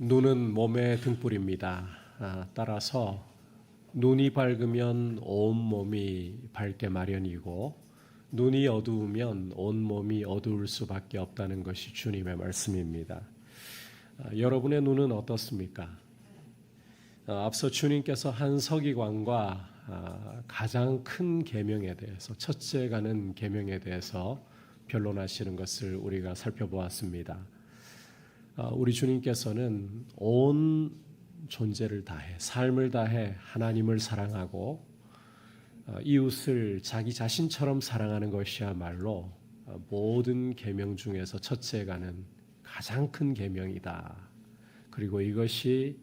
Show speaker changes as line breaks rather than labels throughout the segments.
눈은 몸의 등불입니다. 따라서 눈이 밝으면 온몸이 밝게 마련이고 눈이 어두우면 온몸이 어두울 수밖에 없다는 것이 주님의 말씀입니다. 여러분의 눈은 어떻습니까? 앞서 주님께서 한 서기관과 가장 큰 계명에 대해서 첫째 가는 계명에 대해서 변론하시는 것을 우리가 살펴보았습니다. 우리 주님께서는 온 존재를 다해 삶을 다해 하나님을 사랑하고 이웃을 자기 자신처럼 사랑하는 것이야말로 모든 계명 중에서 첫째 가는 가장 큰 계명이다. 그리고 이것이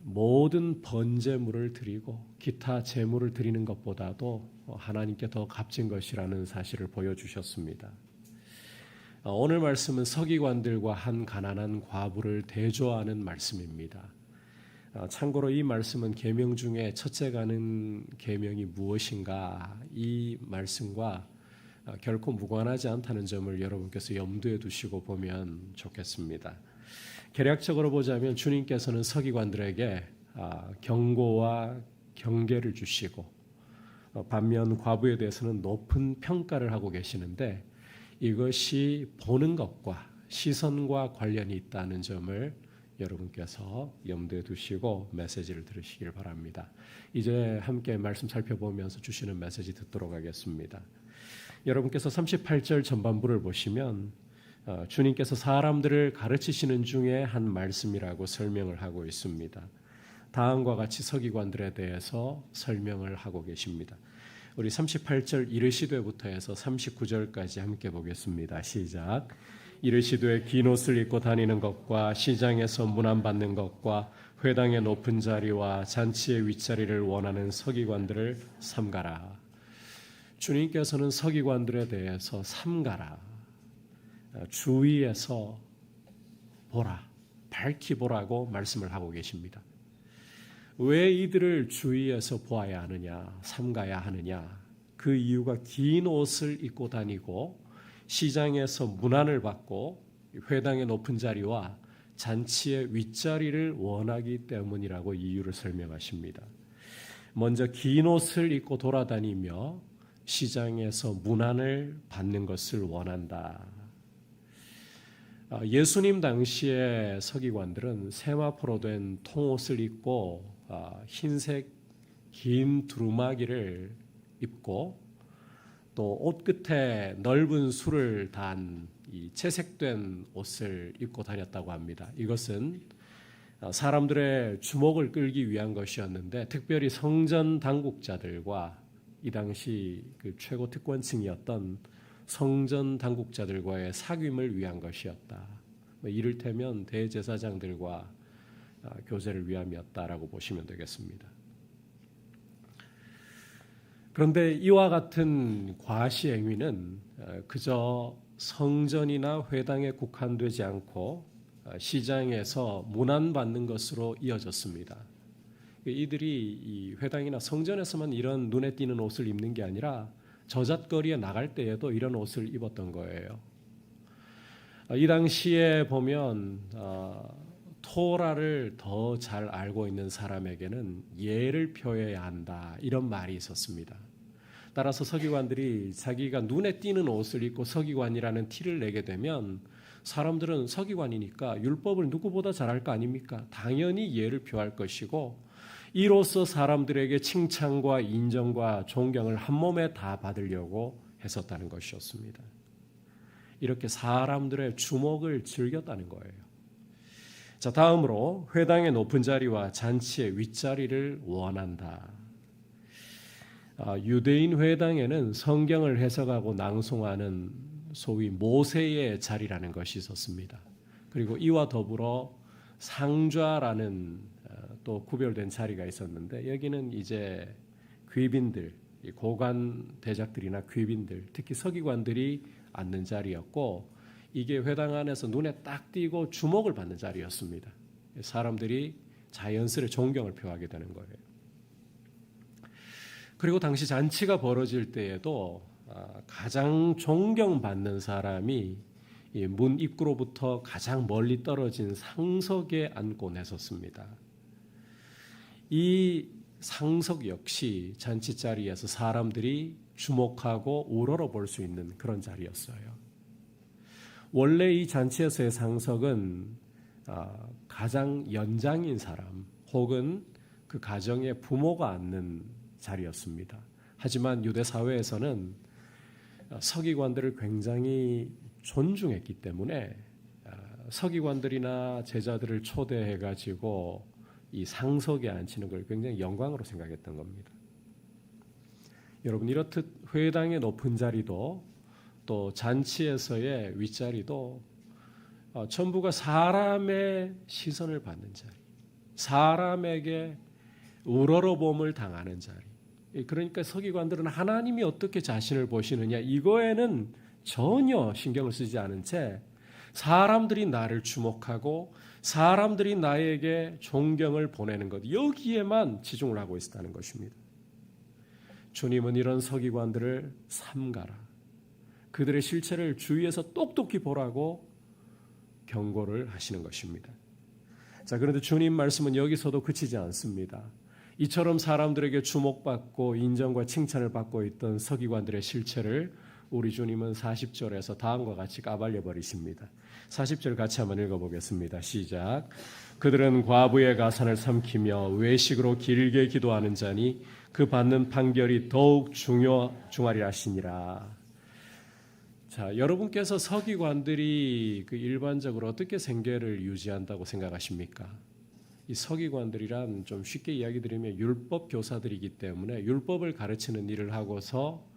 모든 번제물을 드리고 기타 제물을 드리는 것보다도 하나님께 더 값진 것이라는 사실을 보여주셨습니다. 오늘 말씀은 서기관들과 한 가난한 과부를 대조하는 말씀입니다. 참고로 이 말씀은 계명 중에 첫째 가는 계명이 무엇인가 이 말씀과 결코 무관하지 않다는 점을 여러분께서 염두에 두시고 보면 좋겠습니다. 개략적으로 보자면 주님께서는 서기관들에게 경고와 경계를 주시고 반면 과부에 대해서는 높은 평가를 하고 계시는데 이것이 보는 것과 시선과 관련이 있다는 점을 여러분께서 염두에 두시고 메시지를 들으시길 바랍니다. 이제 함께 말씀 살펴보면서 주시는 메시지 듣도록 하겠습니다. 여러분께서 38절 전반부를 보시면 주님께서 사람들을 가르치시는 중에 한 말씀이라고 설명을 하고 있습니다. 다음과 같이 서기관들에 대해서 설명을 하고 계십니다. 우리 38절 이르시되부터 해서 39절까지 함께 보겠습니다. 시작. 이르시되 긴 옷을 입고 다니는 것과 시장에서 문안받는 것과 회당의 높은 자리와 잔치의 윗자리를 원하는 서기관들을 삼가라. 주님께서는 서기관들에 대해서 삼가라. 주위에서 보라. 밝히 보라고 말씀을 하고 계십니다. 왜 이들을 주위에서 보아야 하느냐, 삼가야 하느냐? 그 이유가 긴 옷을 입고 다니고 시장에서 문안을 받고 회당의 높은 자리와 잔치의 윗자리를 원하기 때문이라고 이유를 설명하십니다. 먼저 긴 옷을 입고 돌아다니며 시장에서 문안을 받는 것을 원한다. 예수님 당시의 서기관들은 세마포로 된 통옷을 입고 흰색 긴 두루마기를 입고 또 옷 끝에 넓은 술을 단 이 채색된 옷을 입고 다녔다고 합니다. 이것은 사람들의 주목을 끌기 위한 것이었는데 특별히 성전 당국자들과 이 당시 그 최고 특권층이었던 성전 당국자들과의 사귐을 위한 것이었다. 이를테면 대제사장들과 교제를 위함이었다라고 보시면 되겠습니다. 그런데 이와 같은 과시 행위는 그저 성전이나 회당에 국한되지 않고 시장에서 문안받는 것으로 이어졌습니다. 이들이 이 회당이나 성전에서만 이런 눈에 띄는 옷을 입는 게 아니라 저잣거리에 나갈 때에도 이런 옷을 입었던 거예요. 이 당시에 보면 토라를 더 잘 알고 있는 사람에게는 예를 표해야 한다 이런 말이 있었습니다. 따라서 서기관들이 자기가 눈에 띄는 옷을 입고 서기관이라는 티를 내게 되면 사람들은 서기관이니까 율법을 누구보다 잘 알 거 아닙니까? 당연히 예를 표할 것이고 이로써 사람들에게 칭찬과 인정과 존경을 한 몸에 다 받으려고 했었다는 것이었습니다. 이렇게 사람들의 주목을 즐겼다는 거예요. 자, 다음으로 회당의 높은 자리와 잔치의 윗자리를 원한다. 유대인 회당에는 성경을 해석하고 낭송하는 소위 모세의 자리라는 것이 있었습니다. 그리고 이와 더불어 상좌라는 또 구별된 자리가 있었는데 여기는 이제 귀빈들, 고관 대작들이나 귀빈들, 특히 서기관들이 앉는 자리였고 이게 회당 안에서 눈에 딱 띄고 주목을 받는 자리였습니다. 사람들이 자연스레 존경을 표하게 되는 거예요. 그리고 당시 잔치가 벌어질 때에도 가장 존경받는 사람이 이 문 입구로부터 가장 멀리 떨어진 상석에 앉고 내섰습니다. 이 상석 역시 잔치 자리에서 사람들이 주목하고 우러러볼 수 있는 그런 자리였어요. 원래 이 잔치에서의 상석은 가장 연장인 사람 혹은 그 가정의 부모가 앉는 자리였습니다. 하지만 유대 사회에서는 서기관들을 굉장히 존중했기 때문에 서기관들이나 제자들을 초대해 가지고 이 상석에 앉히는 걸 굉장히 영광으로 생각했던 겁니다. 여러분, 이렇듯 회당의 높은 자리도 또 잔치에서의 윗자리도 전부가 사람의 시선을 받는 자리, 사람에게 우러러봄을 당하는 자리. 그러니까 서기관들은 하나님이 어떻게 자신을 보시느냐 이거에는 전혀 신경을 쓰지 않은 채 사람들이 나를 주목하고 사람들이 나에게 존경을 보내는 것, 여기에만 치중을 하고 있었다는 것입니다. 주님은 이런 서기관들을 삼가라, 그들의 실체를 주위에서 똑똑히 보라고 경고를 하시는 것입니다. 자, 그런데 주님 말씀은 여기서도 그치지 않습니다. 이처럼 사람들에게 주목받고 인정과 칭찬을 받고 있던 서기관들의 실체를 우리 주님은 40절에서 다음과 같이 까발려 버리십니다. 40절 같이 한번 읽어보겠습니다. 시작. 그들은 과부의 가산을 삼키며 외식으로 길게 기도하는 자니 그 받는 판결이 더욱 중하리라 하시니라. 자, 여러분께서 서기관들이 그 일반적으로 어떻게 생계를 유지한다고 생각하십니까? 이 서기관들이란 좀 쉽게 이야기 드리면 율법 교사들이기 때문에 율법을 가르치는 일을 하고서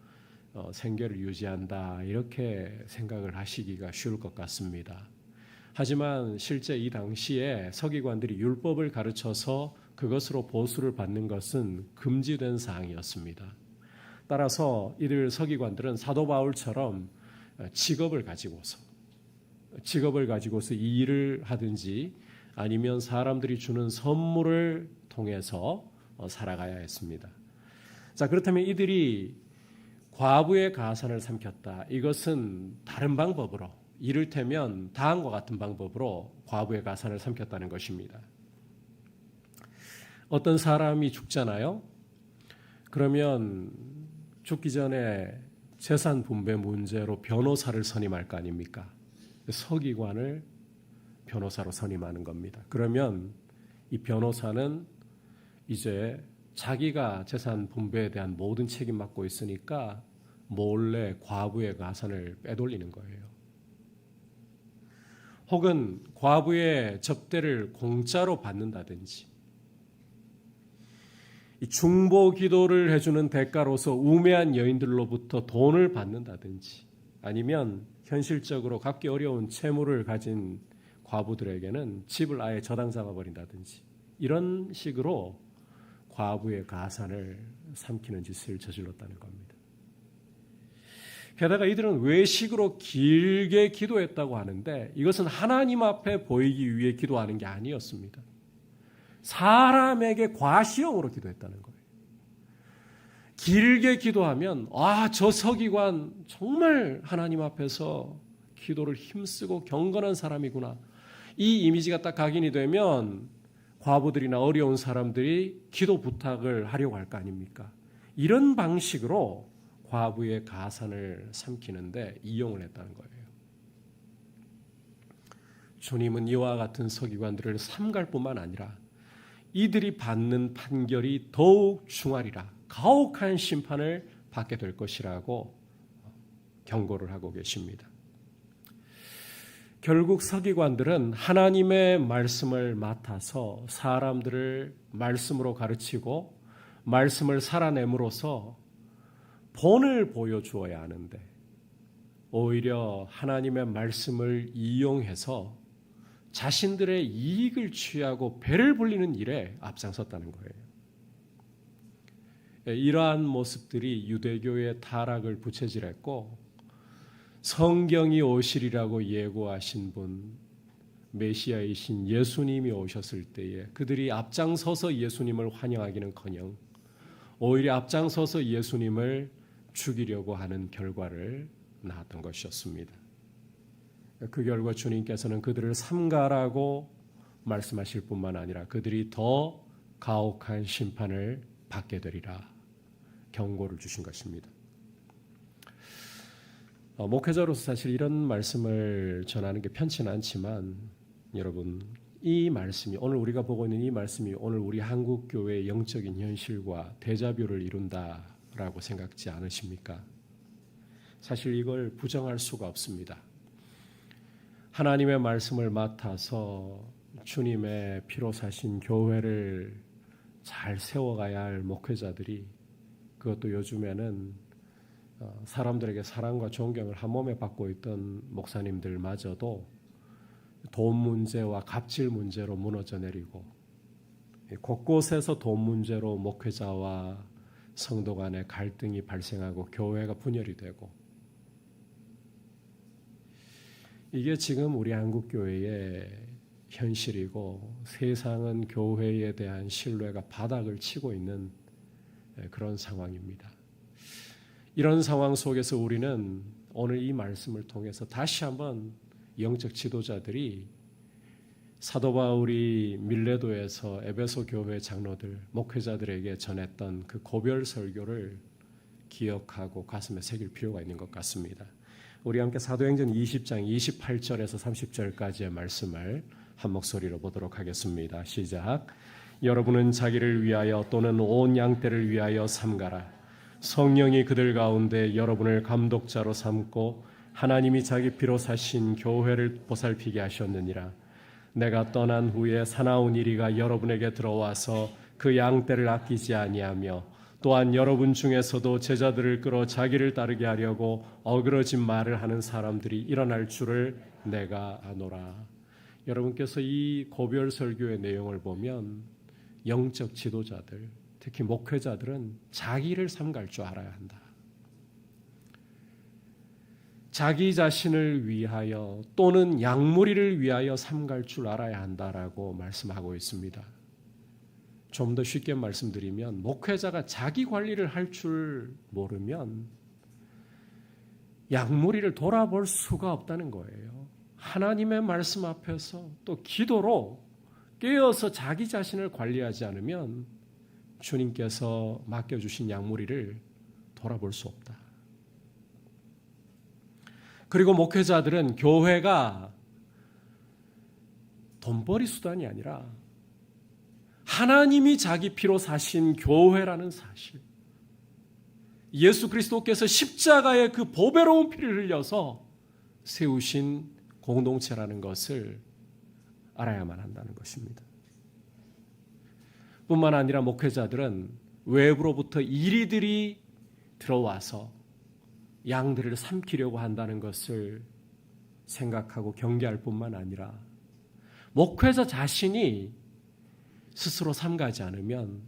생계를 유지한다, 이렇게 생각을 하시기가 쉬울 것 같습니다. 하지만 실제 이 당시에 서기관들이 율법을 가르쳐서 그것으로 보수를 받는 것은 금지된 사항이었습니다. 따라서 이들 서기관들은 사도 바울처럼 직업을 가지고서 이 일을 하든지 아니면 사람들이 주는 선물을 통해서 살아가야 했습니다. 자, 그렇다면 이들이 과부의 가산을 삼켰다. 이것은 다른 방법으로, 이를테면 다음과 같은 방법으로 과부의 가산을 삼켰다는 것입니다. 어떤 사람이 죽잖아요. 그러면 죽기 전에 재산 분배 문제로 변호사를 선임할 거 아닙니까? 서기관을 변호사로 선임하는 겁니다. 그러면 이 변호사는 이제 자기가 재산 분배에 대한 모든 책임 맡고 있으니까 몰래 과부의 가산을 빼돌리는 거예요. 혹은 과부의 접대를 공짜로 받는다든지, 이 중보 기도를 해주는 대가로서 우매한 여인들로부터 돈을 받는다든지, 아니면 현실적으로 갚기 어려운 채무를 가진 과부들에게는 집을 아예 저당 잡아버린다든지, 이런 식으로 과부의 가산을 삼키는 짓을 저질렀다는 겁니다. 게다가 이들은 외식으로 길게 기도했다고 하는데 이것은 하나님 앞에 보이기 위해 기도하는 게 아니었습니다. 사람에게 과시형으로 기도했다는 거예요. 길게 기도하면 저 서기관 정말 하나님 앞에서 기도를 힘쓰고 경건한 사람이구나, 이 이미지가 딱 각인이 되면 과부들이나 어려운 사람들이 기도 부탁을 하려고 할 거 아닙니까? 이런 방식으로 과부의 가산을 삼키는데 이용을 했다는 거예요. 주님은 이와 같은 서기관들을 삼갈 뿐만 아니라 이들이 받는 판결이 더욱 중하리라, 가혹한 심판을 받게 될 것이라고 경고를 하고 계십니다. 결국 서기관들은 하나님의 말씀을 맡아서 사람들을 말씀으로 가르치고 말씀을 살아냄으로써 본을 보여주어야 하는데 오히려 하나님의 말씀을 이용해서 자신들의 이익을 취하고 배를 불리는 일에 앞장섰다는 거예요. 이러한 모습들이 유대교의 타락을 부채질했고 성경이 오시리라고 예고하신 분, 메시아이신 예수님이 오셨을 때에 그들이 앞장서서 예수님을 환영하기는커녕 오히려 앞장서서 예수님을 죽이려고 하는 결과를 낳았던 것이었습니다. 그 결과 주님께서는 그들을 삼가라고 말씀하실 뿐만 아니라 그들이 더 가혹한 심판을 받게 되리라 경고를 주신 것입니다. 목회자로서 사실 이런 말씀을 전하는 게 편치는 않지만 여러분, 이 말씀이 오늘 우리가 보고 있는 이 말씀이 오늘 우리 한국 교회의 영적인 현실과 대자뷰를 이룬다라고 생각지 않으십니까? 사실 이걸 부정할 수가 없습니다. 하나님의 말씀을 맡아서 주님의 피로 사신 교회를 잘 세워가야 할 목회자들이, 그것도 요즘에는 사람들에게 사랑과 존경을 한 몸에 받고 있던 목사님들마저도 돈 문제와 갑질 문제로 무너져 내리고, 곳곳에서 돈 문제로 목회자와 성도 간의 갈등이 발생하고 교회가 분열이 되고, 이게 지금 우리 한국 교회의 현실이고 세상은 교회에 대한 신뢰가 바닥을 치고 있는 그런 상황입니다. 이런 상황 속에서 우리는 오늘 이 말씀을 통해서 다시 한번 영적 지도자들이 사도 바울이 밀레도에서 에베소 교회 장로들, 목회자들에게 전했던 그 고별 설교를 기억하고 가슴에 새길 필요가 있는 것 같습니다. 우리 함께 사도행전 20장 28절에서 30절까지의 말씀을 한 목소리로 보도록 하겠습니다. 시작. 여러분은 자기를 위하여 또는 온 양떼를 위하여 삼가라. 성령이 그들 가운데 여러분을 감독자로 삼고 하나님이 자기 피로 사신 교회를 보살피게 하셨느니라. 내가 떠난 후에 사나운 이리가 여러분에게 들어와서 그 양떼를 아끼지 아니하며 또한 여러분 중에서도 제자들을 끌어 자기를 따르게 하려고 어그러진 말을 하는 사람들이 일어날 줄을 내가 아노라. 여러분께서 이 고별 설교의 내용을 보면 영적 지도자들, 특히 목회자들은 자기를 삼갈 줄 알아야 한다. 자기 자신을 위하여 또는 양무리를 위하여 삼갈 줄 알아야 한다라고 말씀하고 있습니다. 좀 더 쉽게 말씀드리면 목회자가 자기 관리를 할 줄 모르면 양무리를 돌아볼 수가 없다는 거예요. 하나님의 말씀 앞에서 또 기도로 깨어서 자기 자신을 관리하지 않으면 주님께서 맡겨주신 양무리를 돌아볼 수 없다. 그리고 목회자들은 교회가 돈벌이 수단이 아니라 하나님이 자기 피로 사신 교회라는 사실, 예수 그리스도께서 십자가의 그 보배로운 피를 흘려서 세우신 공동체라는 것을 알아야만 한다는 것입니다. 뿐만 아니라 목회자들은 외부로부터 이리들이 들어와서 양들을 삼키려고 한다는 것을 생각하고 경계할 뿐만 아니라 목회자 자신이 스스로 삼가지 않으면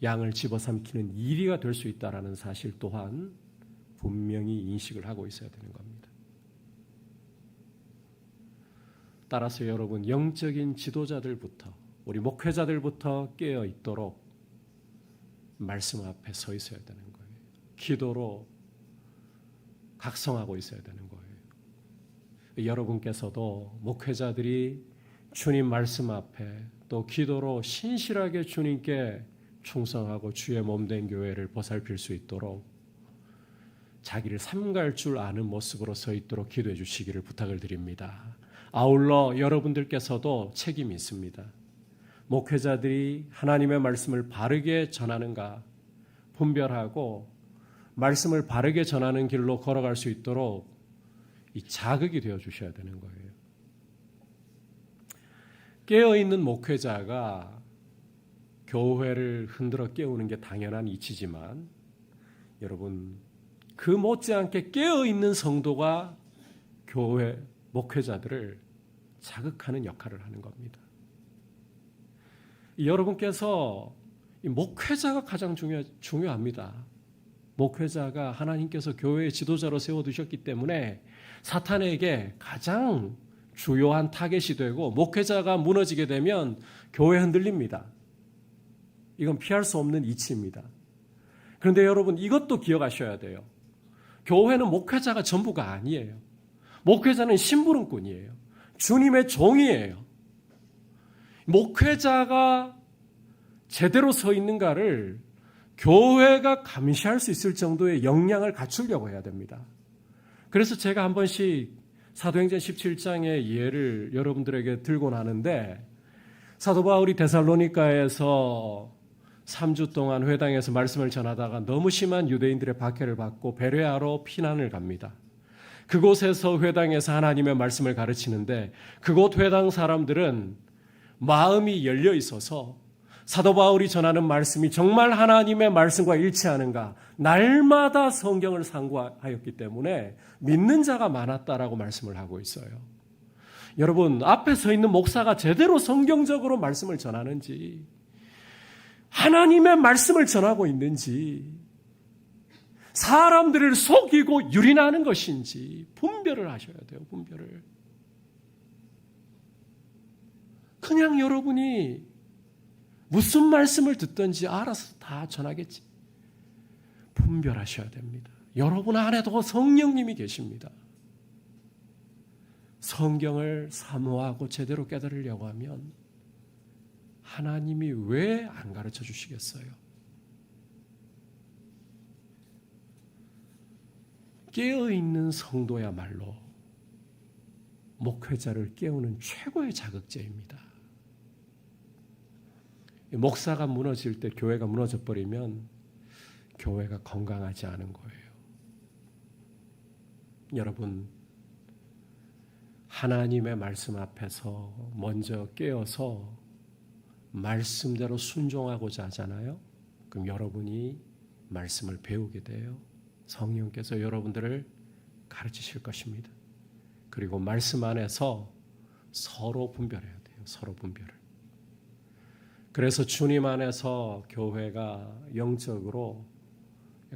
양을 집어삼키는 이리가 될 수 있다는 사실 또한 분명히 인식을 하고 있어야 되는 겁니다. 따라서 여러분, 영적인 지도자들부터 우리 목회자들부터 깨어 있도록 말씀 앞에 서 있어야 되는 거예요. 기도로 각성하고 있어야 되는 거예요. 여러분께서도 목회자들이 주님 말씀 앞에 또 기도로 신실하게 주님께 충성하고 주의 몸된 교회를 보살필 수 있도록 자기를 삼갈 줄 아는 모습으로 서 있도록 기도해 주시기를 부탁을 드립니다. 아울러 여러분들께서도 책임이 있습니다. 목회자들이 하나님의 말씀을 바르게 전하는가 분별하고 말씀을 바르게 전하는 길로 걸어갈 수 있도록 이 자극이 되어 주셔야 되는 거예요. 깨어있는 목회자가 교회를 흔들어 깨우는 게 당연한 이치지만 여러분, 그 못지않게 깨어있는 성도가 교회 목회자들을 자극하는 역할을 하는 겁니다. 여러분께서 이 목회자가 가장 중요합니다. 목회자가 하나님께서 교회의 지도자로 세워두셨기 때문에 사탄에게 가장 주요한 타겟이 되고 목회자가 무너지게 되면 교회 흔들립니다. 이건 피할 수 없는 이치입니다. 그런데 여러분, 이것도 기억하셔야 돼요. 교회는 목회자가 전부가 아니에요. 목회자는 심부름꾼이에요. 주님의 종이에요. 목회자가 제대로 서 있는가를 교회가 감시할 수 있을 정도의 역량을 갖추려고 해야 됩니다. 그래서 제가 한 번씩 사도행전 17장의 예를 여러분들에게 들고 나는데, 사도 바울이 데살로니가에서 3주 동안 회당에서 말씀을 전하다가 너무 심한 유대인들의 박해를 받고 베레아로 피난을 갑니다. 그곳에서 회당에서 하나님의 말씀을 가르치는데, 그곳 회당 사람들은 마음이 열려 있어서 사도 바울이 전하는 말씀이 정말 하나님의 말씀과 일치하는가 날마다 성경을 상고하였기 때문에 믿는 자가 많았다라고 말씀을 하고 있어요. 여러분, 앞에 서 있는 목사가 제대로 성경적으로 말씀을 전하는지, 하나님의 말씀을 전하고 있는지, 사람들을 속이고 유린하는 것인지 분별을 하셔야 돼요. 분별을. 그냥 여러분이 무슨 말씀을 듣든지 알아서 다 전하겠지. 분별하셔야 됩니다. 여러분 안에도 성령님이 계십니다. 성경을 사모하고 제대로 깨달으려고 하면 하나님이 왜 안 가르쳐 주시겠어요? 깨어있는 성도야말로 목회자를 깨우는 최고의 자극제입니다. 목사가 무너질 때 교회가 무너져 버리면 교회가 건강하지 않은 거예요. 여러분, 하나님의 말씀 앞에서 먼저 깨어서 말씀대로 순종하고자 하잖아요. 그럼 여러분이 말씀을 배우게 돼요. 성령께서 여러분들을 가르치실 것입니다. 그리고 말씀 안에서 서로 분별해야 돼요. 서로 분별을. 그래서 주님 안에서 교회가 영적으로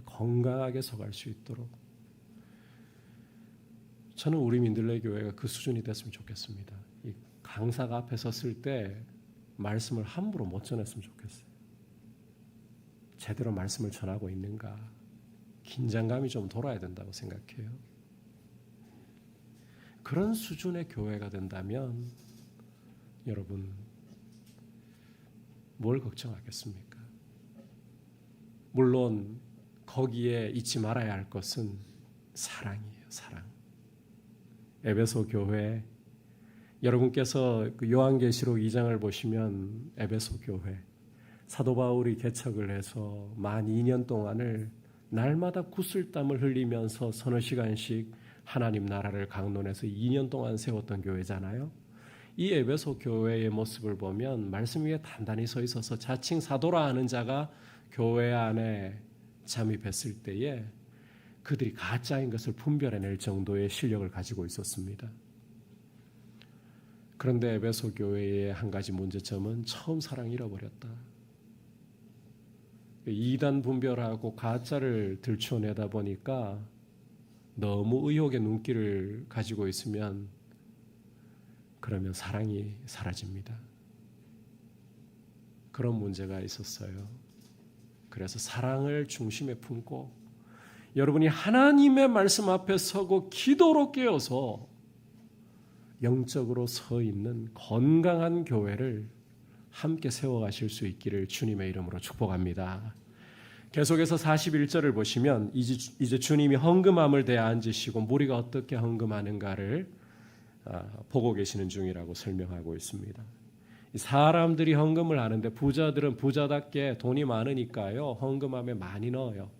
건강하게 서갈 수 있도록 저는 우리 민들레 교회가 그 수준이 됐으면 좋겠습니다. 이 강사가 앞에 섰을 때 말씀을 함부로 못 전했으면 좋겠어요. 제대로 말씀을 전하고 있는가, 긴장감이 좀 돌아야 된다고 생각해요. 그런 수준의 교회가 된다면 여러분 뭘 걱정하겠습니까? 물론 거기에 잊지 말아야 할 것은 사랑이에요. 사랑. 에베소 교회, 여러분께서 그 요한계시록 2장을 보시면 에베소 교회, 사도 바울이 개척을 해서 만 2년 동안을 날마다 구슬땀을 흘리면서 서너 시간씩 하나님 나라를 강론해서 2년 동안 세웠던 교회잖아요. 이 에베소 교회의 모습을 보면 말씀 위에 단단히 서 있어서 자칭 사도라 하는 자가 교회 안에 잠입했을 때에 그들이 가짜인 것을 분별해낼 정도의 실력을 가지고 있었습니다. 그런데 에베소 교회의 한 가지 문제점은 처음 사랑을 잃어버렸다. 이단 분별하고 가짜를 들춰내다 보니까 너무 의혹의 눈길을 가지고 있으면 그러면 사랑이 사라집니다. 그런 문제가 있었어요. 그래서 사랑을 중심에 품고 여러분이 하나님의 말씀 앞에 서고 기도로 깨어서 영적으로 서 있는 건강한 교회를 함께 세워가실 수 있기를 주님의 이름으로 축복합니다. 계속해서 41절을 보시면 이제 주님이 헌금함을 대해 앉으시고 무리가 어떻게 헌금하는가를 보고 계시는 중이라고 설명하고 있습니다. 사람들이 헌금을 하는데 부자들은 부자답게 돈이 많으니까요. 헌금함에 많이 넣어요.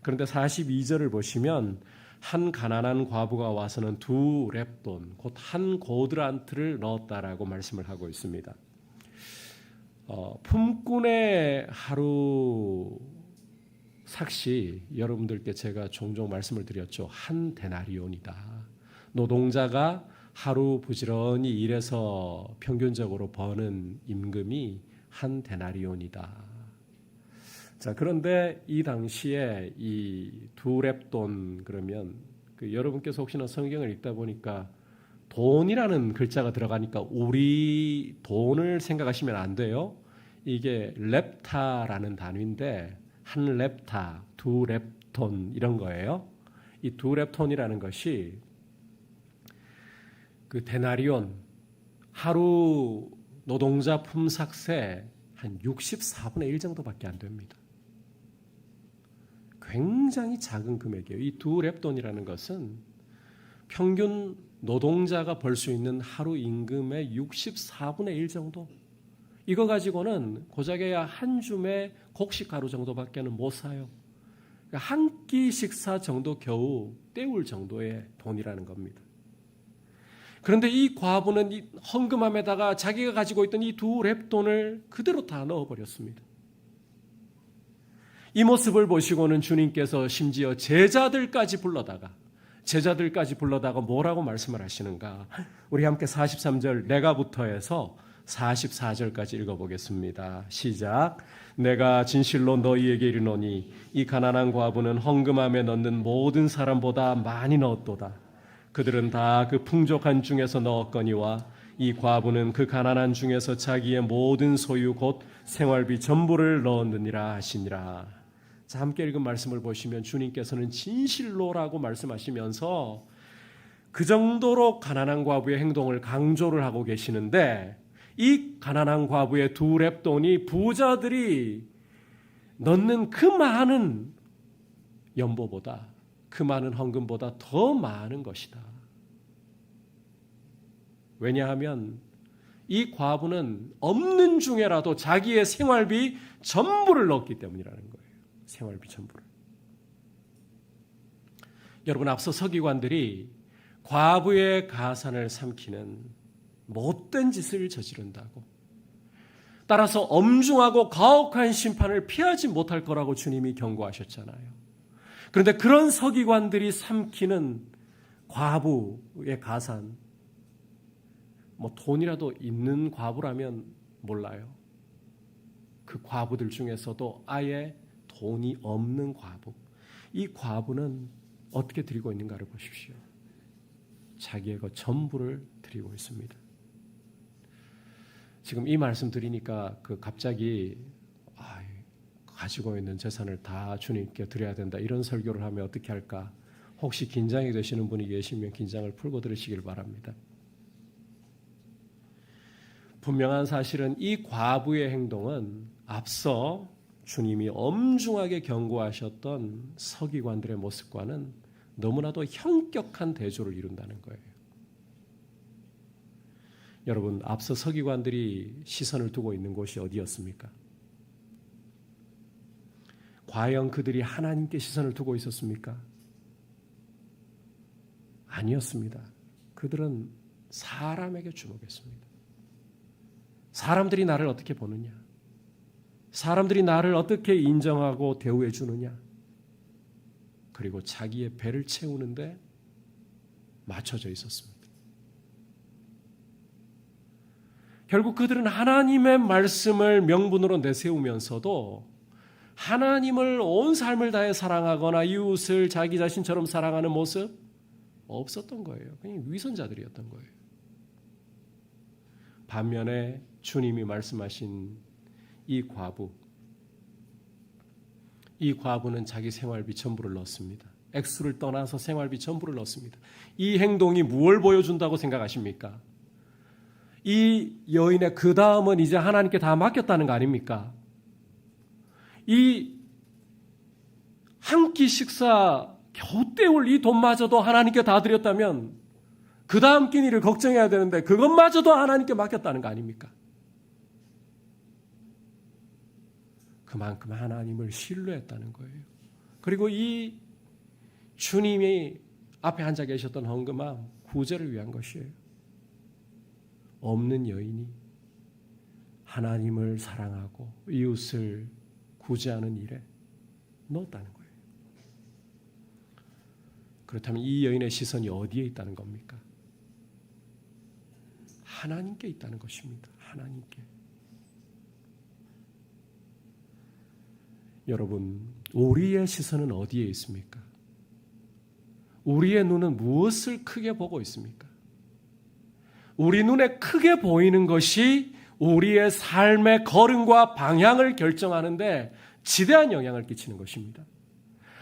그런데 42절을 보시면 한 가난한 과부가 와서는 2렙돈, 곧 한 고드란트를 넣었다라고 말씀을 하고 있습니다. 품꾼의 하루 삭시, 여러분들께 제가 종종 말씀을 드렸죠. 한 데나리온이다. 노동자가 하루 부지런히 일해서 평균적으로 버는 임금이 한 데나리온이다. 자, 그런데 이 당시에 이 2렙돈 그러면 여러분께서 혹시나 성경을 읽다 보니까 돈이라는 글자가 들어가니까 우리 돈을 생각하시면 안 돼요. 이게 렙타라는 단위인데 한 렙타, 2렙돈 이런 거예요. 이 2렙톤이라는 것이 그 데나리온 하루 노동자 품삯의 한 64분의 1 정도밖에 안 됩니다. 굉장히 작은 금액이에요. 이 두 렙돈이라는 것은 평균 노동자가 벌 수 있는 하루 임금의 64분의 1 정도. 이거 가지고는 고작해야 한 줌의 곡식 가루 정도밖에는 못 사요. 한 끼 식사 정도 겨우 때울 정도의 돈이라는 겁니다. 그런데 이 과부는 이 헌금함에다가 자기가 가지고 있던 이 두 렙돈을 그대로 다 넣어버렸습니다. 이 모습을 보시고는 주님께서 심지어 제자들까지 불러다가 뭐라고 말씀을 하시는가? 우리 함께 43절 내가부터 해서 44절까지 읽어보겠습니다. 시작. 내가 진실로 너희에게 이르노니 이 가난한 과부는 헌금함에 넣는 모든 사람보다 많이 넣었도다. 그들은 다 그 풍족한 중에서 넣었거니와 이 과부는 그 가난한 중에서 자기의 모든 소유 곧 생활비 전부를 넣었느니라 하시니라. 자, 함께 읽은 말씀을 보시면 주님께서는 진실로라고 말씀하시면서 그 정도로 가난한 과부의 행동을 강조를 하고 계시는데 이 가난한 과부의 두 렙돈이 부자들이 넣는 그 많은 연보보다 그 많은 헌금보다 더 많은 것이다. 왜냐하면 이 과부는 없는 중에라도 자기의 생활비 전부를 넣었기 때문이라는 거예요. 생활비 전부를. 여러분, 앞서 서기관들이 과부의 가산을 삼키는 못된 짓을 저지른다고, 따라서 엄중하고 가혹한 심판을 피하지 못할 거라고 주님이 경고하셨잖아요. 그런데 그런 서기관들이 삼키는 과부의 가산, 돈이라도 있는 과부라면 몰라요. 그 과부들 중에서도 아예 돈이 없는 과부, 이 과부는 어떻게 드리고 있는가를 보십시오. 자기의 것 전부를 드리고 있습니다. 지금 이 말씀 드리니까 갑자기 가지고 있는 재산을 다 주님께 드려야 된다, 이런 설교를 하면 어떻게 할까? 혹시 긴장이 되시는 분이 계시면 긴장을 풀고 들으시길 바랍니다. 분명한 사실은 이 과부의 행동은 앞서 주님이 엄중하게 경고하셨던 서기관들의 모습과는 너무나도 현격한 대조를 이룬다는 거예요. 여러분, 앞서 서기관들이 시선을 두고 있는 곳이 어디였습니까? 과연 그들이 하나님께 시선을 두고 있었습니까? 아니었습니다. 그들은 사람에게 주목했습니다. 사람들이 나를 어떻게 보느냐? 사람들이 나를 어떻게 인정하고 대우해 주느냐? 그리고 자기의 배를 채우는데 맞춰져 있었습니다. 결국 그들은 하나님의 말씀을 명분으로 내세우면서도 하나님을 온 삶을 다해 사랑하거나 이웃을 자기 자신처럼 사랑하는 모습 없었던 거예요. 그냥 위선자들이었던 거예요. 반면에 주님이 말씀하신 이 과부는 자기 생활비 전부를 넣었습니다. 액수를 떠나서 생활비 전부를 넣었습니다. 이 행동이 무엇을 보여준다고 생각하십니까? 이 여인의 그 다음은 이제 하나님께 다 맡겼다는 거 아닙니까? 이 한 끼 식사 겨우 때울 이 돈마저도 하나님께 다 드렸다면 그 다음 끼니를 걱정해야 되는데 그것마저도 하나님께 맡겼다는 거 아닙니까? 그만큼 하나님을 신뢰했다는 거예요. 그리고 이 주님이 앞에 앉아 계셨던 헌금함 구제를 위한 것이에요. 없는 여인이 하나님을 사랑하고 이웃을 구제하는 일에 넣었다는 거예요. 그렇다면 이 여인의 시선이 어디에 있다는 겁니까? 하나님께 있다는 것입니다. 하나님께. 여러분, 우리의 시선은 어디에 있습니까? 우리의 눈은 무엇을 크게 보고 있습니까? 우리 눈에 크게 보이는 것이 우리의 삶의 걸음과 방향을 결정하는데 지대한 영향을 끼치는 것입니다.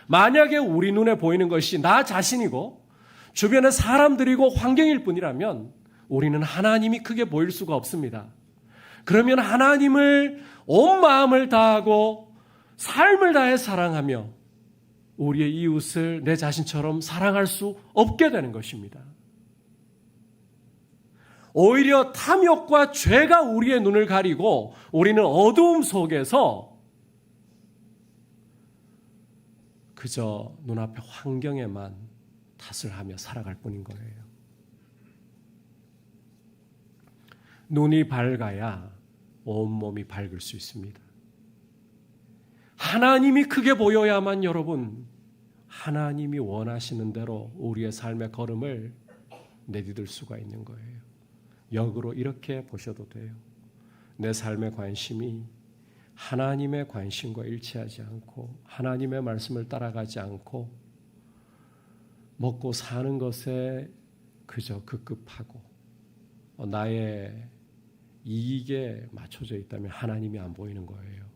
만약에 우리 눈에 보이는 것이 나 자신이고 주변의 사람들이고 환경일 뿐이라면 우리는 하나님이 크게 보일 수가 없습니다. 그러면 하나님을 온 마음을 다하고 삶을 다해 사랑하며 우리의 이웃을 내 자신처럼 사랑할 수 없게 되는 것입니다. 오히려 탐욕과 죄가 우리의 눈을 가리고 우리는 어두움 속에서 그저 눈앞의 환경에만 탓을 하며 살아갈 뿐인 거예요. 눈이 밝아야 온몸이 밝을 수 있습니다. 하나님이 크게 보여야만 여러분, 하나님이 원하시는 대로 우리의 삶의 걸음을 내디딜 수가 있는 거예요. 역으로 이렇게 보셔도 돼요. 내 삶의 관심이 하나님의 관심과 일치하지 않고 하나님의 말씀을 따라가지 않고 먹고 사는 것에 그저 급급하고 나의 이익에 맞춰져 있다면 하나님이 안 보이는 거예요.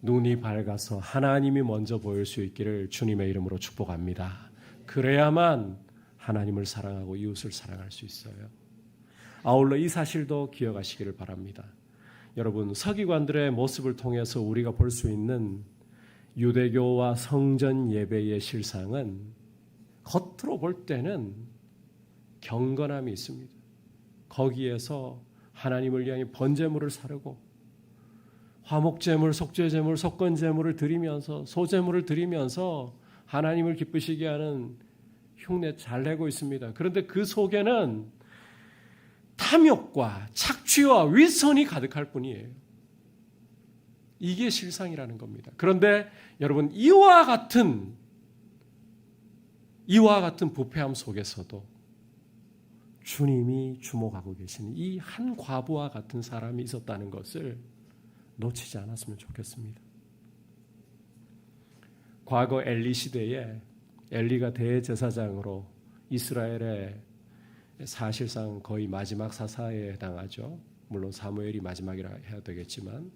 눈이 밝아서 하나님이 먼저 보일 수 있기를 주님의 이름으로 축복합니다. 그래야만 하나님을 사랑하고 이웃을 사랑할 수 있어요. 아울러 이 사실도 기억하시기를 바랍니다. 여러분, 서기관들의 모습을 통해서 우리가 볼 수 있는 유대교와 성전 예배의 실상은 겉으로 볼 때는 경건함이 있습니다. 거기에서 하나님을 향해 번제물을 사르고 화목제물, 속죄제물, 속건제물을 드리면서 소제물을 드리면서 하나님을 기쁘시게 하는 흉내 잘 내고 있습니다. 그런데 그 속에는 탐욕과 착취와 위선이 가득할 뿐이에요. 이게 실상이라는 겁니다. 그런데 여러분, 이와 같은 부패함 속에서도 주님이 주목하고 계시는 이 한 과부와 같은 사람이 있었다는 것을 놓치지 않았으면 좋겠습니다. 과거 엘리 시대에 엘리가 대제사장으로 이스라엘의 사실상 거의 마지막 사사에 해당하죠. 물론 사무엘이 마지막이라 해야 되겠지만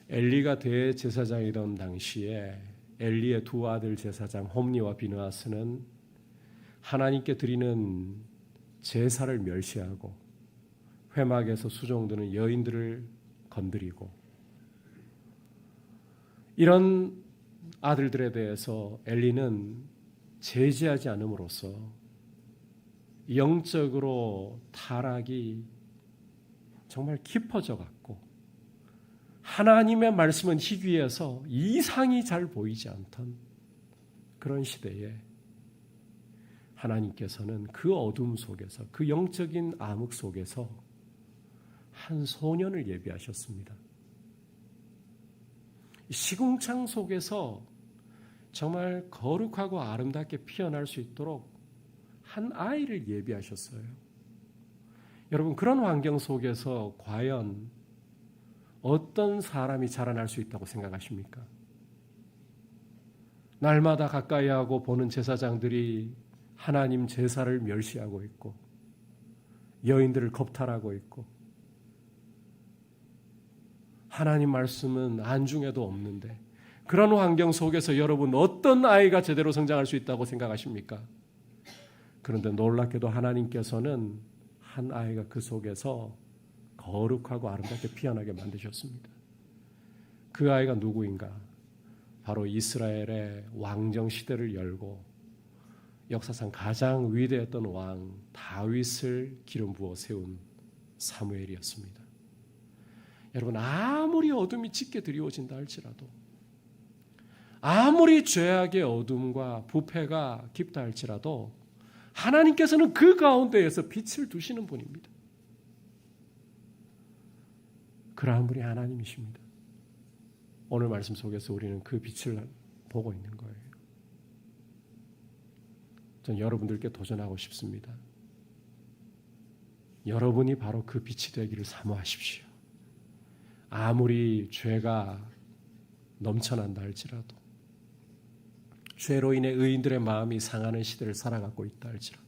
엘리가 대제사장이던 당시에 엘리의 두 아들 제사장 홈니와 비느하스는 하나님께 드리는 제사를 멸시하고 회막에서 수종드는 여인들을 건드리고 이런 아들들에 대해서 엘리는 제지하지 않음으로써 영적으로 타락이 정말 깊어져 갔고 하나님의 말씀은 희귀해서 이상이 잘 보이지 않던 그런 시대에 하나님께서는 그 어둠 속에서 그 영적인 암흑 속에서 한 소년을 예비하셨습니다. 시궁창 속에서 정말 거룩하고 아름답게 피어날 수 있도록 한 아이를 예비하셨어요. 여러분, 그런 환경 속에서 과연 어떤 사람이 자라날 수 있다고 생각하십니까? 날마다 가까이 하고 보는 제사장들이 하나님 제사를 멸시하고 있고 여인들을 겁탈하고 있고 하나님 말씀은 안중에도 없는데 그런 환경 속에서 여러분 어떤 아이가 제대로 성장할 수 있다고 생각하십니까? 그런데 놀랍게도 하나님께서는 한 아이가 그 속에서 거룩하고 아름답게 피어나게 만드셨습니다. 그 아이가 누구인가? 바로 이스라엘의 왕정 시대를 열고 역사상 가장 위대했던 왕 다윗을 기름 부어 세운 사무엘이었습니다. 여러분, 아무리 어둠이 짙게 드리워진다 할지라도 아무리 죄악의 어둠과 부패가 깊다 할지라도 하나님께서는 그 가운데에서 빛을 두시는 분입니다. 그러한 분이 하나님이십니다. 오늘 말씀 속에서 우리는 그 빛을 보고 있는 거예요. 전 여러분들께 도전하고 싶습니다. 여러분이 바로 그 빛이 되기를 사모하십시오. 아무리 죄가 넘쳐난다 할지라도 죄로 인해 의인들의 마음이 상하는 시대를 살아가고 있다 할지라도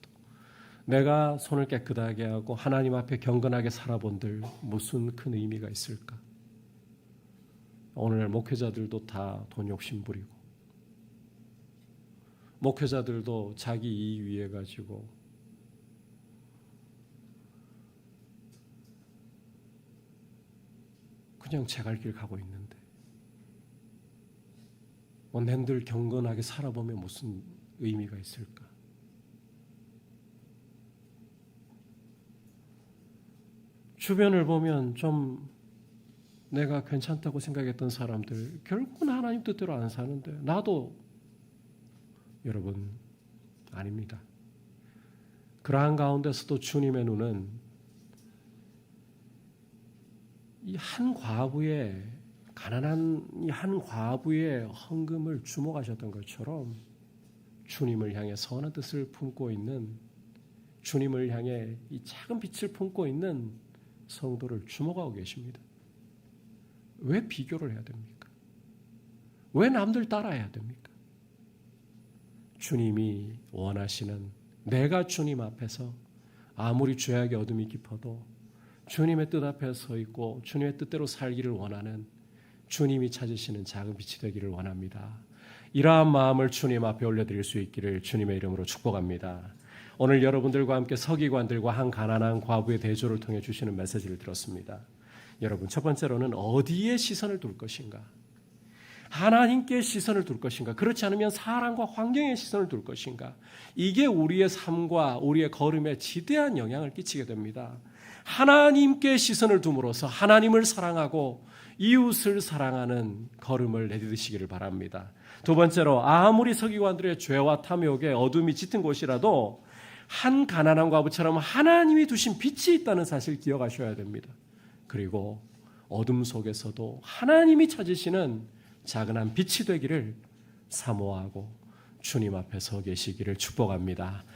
내가 손을 깨끗하게 하고 하나님 앞에 경건하게 살아본들 무슨 큰 의미가 있을까? 오늘날 목회자들도 다 돈 욕심 부리고 목회자들도 자기 이익 위해 가지고 그냥 제 갈 길 가고 있는데 낸들 경건하게 살아보면 무슨 의미가 있을까? 주변을 보면 좀 내가 괜찮다고 생각했던 사람들 결국은 하나님 뜻대로 안 사는데 나도 여러분 아닙니다. 그러한 가운데서도 주님의 눈은 이 한 과부의 가난한 이 한 과부의 헌금을 주목하셨던 것처럼 주님을 향해 선한 뜻을 품고 있는 주님을 향해 이 작은 빛을 품고 있는 성도를 주목하고 계십니다. 왜 비교를 해야 됩니까? 왜 남들 따라해야 됩니까? 주님이 원하시는 내가 주님 앞에서 아무리 죄악의 어둠이 깊어도 주님의 뜻 앞에 서 있고 주님의 뜻대로 살기를 원하는 주님이 찾으시는 작은 빛이 되기를 원합니다. 이러한 마음을 주님 앞에 올려드릴 수 있기를 주님의 이름으로 축복합니다. 오늘 여러분들과 함께 서기관들과 한 가난한 과부의 대조를 통해 주시는 메시지를 들었습니다. 여러분, 첫 번째로는 어디에 시선을 둘 것인가? 하나님께 시선을 둘 것인가? 그렇지 않으면 사람과 환경에 시선을 둘 것인가? 이게 우리의 삶과 우리의 걸음에 지대한 영향을 끼치게 됩니다. 하나님께 시선을 둠으로써 하나님을 사랑하고 이웃을 사랑하는 걸음을 내딛으시기를 바랍니다. 두 번째로 아무리 서기관들의 죄와 탐욕에 어둠이 짙은 곳이라도 한 가난한 과부처럼 하나님이 두신 빛이 있다는 사실 기억하셔야 됩니다. 그리고 어둠 속에서도 하나님이 찾으시는 작은 한 빛이 되기를 사모하고 주님 앞에 서 계시기를 축복합니다.